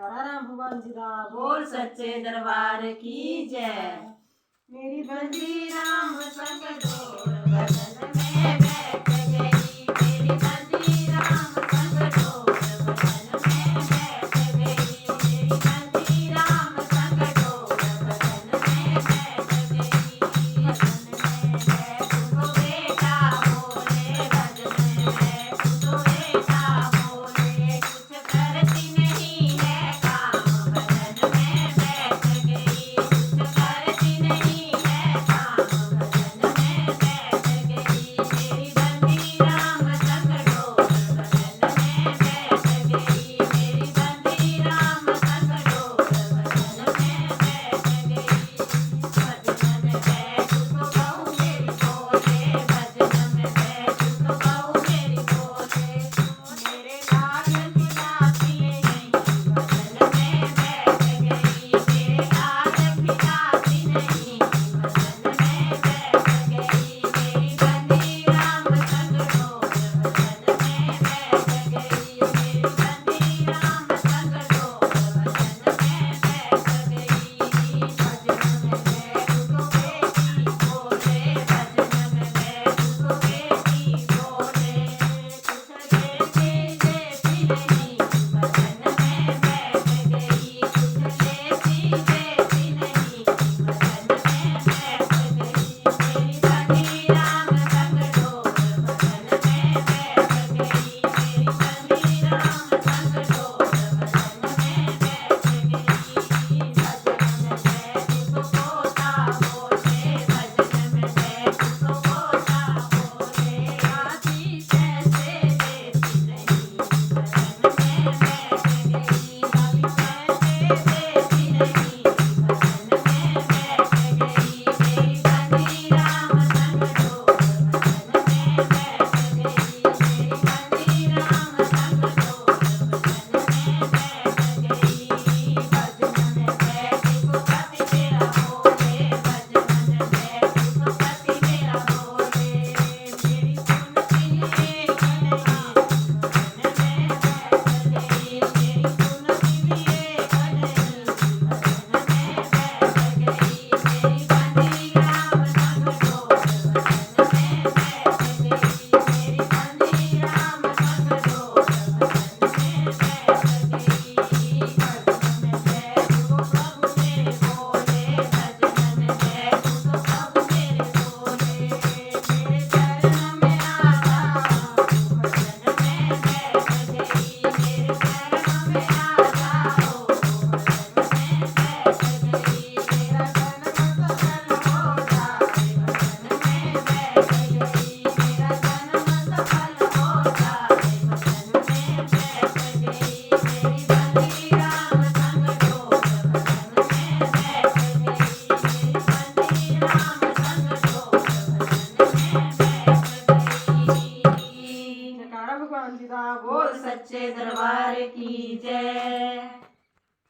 राम भगवान जी दा बोल सच्चे दरबार की जय। मेरी बंदी राम संग डोर बदन में बैठ गई, मेरी बंदी राम संग डोर बदन में बैठ गई, मेरी बंदी राम संग डोर बदन में बैठ गई। भजन में बैठ तो बेटा बोले, भजन में बैठ तो बेटा बोले, कुछ करती नहीं है काम, भजन में बैठ गई, कुछ करती नहीं है काम, भजन में बैठ गई, मेरी बंदी राम संग डोर बदन में बैठ गई, मेरी बंदी राम संग डोर बदन में बैठ गई। भजन में बैठ तो बहू मेरी बोले, भजन में बैठ तो बहू मेरी बोले, मेरे लाल खिलाती नहीं, भजन में बैठ गई, मेरे लाल खिलाती नहीं, भजन में बैठ गई, मेरी बंदी राम संग डोर बदन में बैठ गई, मेरी बंदी राम संग डोर बदन में बैठ गई। भजन में बैठ तो बेटी बोले, भजन में बैठ तो बेटी बोले, कुछ लेती देती नहीं, भजन में बैठ गई, कुछ लेती देती नहीं, भजन में बैठ गई, मेरी बंदी राम संग डोर बदन में बैठ गई, मेरी बंदी राम संग डोर बदन में बैठ गई। भजन में बैठ तो पोता बोले, भजन में बैठ तो पोता बोले, आदि पैसे देती नहीं, भजन में बैठ गई, आदि पैसे देती नहीं, भजन में बैठ गई, मेरी बंदी राम संग डोर बदन में बैठ गई, मेरी बंदी राम संग डोर बदन में बैठ गई। भजन में बैठ तो पति मेरा बोले, भजन में बैठ तो पति मेरा बोले, मेरी सुनती एक नहीं, भजन में बैठ गई, मेरी सुनती भी एक नहीं, भजन में बैठ गई, मेरी बंदी राम संग डोर बदन में बैठ गई, मेरी बंदी राम संग डोर बदन में बैठ गई। भजन में बैठ तो प्रभु मेरे बोले, भजन में बैठ तो प्रभु मेरे बोले, मेरे चरण में आ जाओ, भजन में बैठ गई, मेरे चरण में आ जाओ, भजन में बैठ गई, मेरा जन्म सफल हो जाए, भजन में बैठ गई, मेरा जन्म सफल हो जाए, भजन में बैठ गई, मेरी बंदी राम संग डोर बदन में बैठ गई, मेरी बंदी राम संग डोर बदन में बैठ गई। जयकारा भगवान जी दा बोल सच्चे दरबार की जय।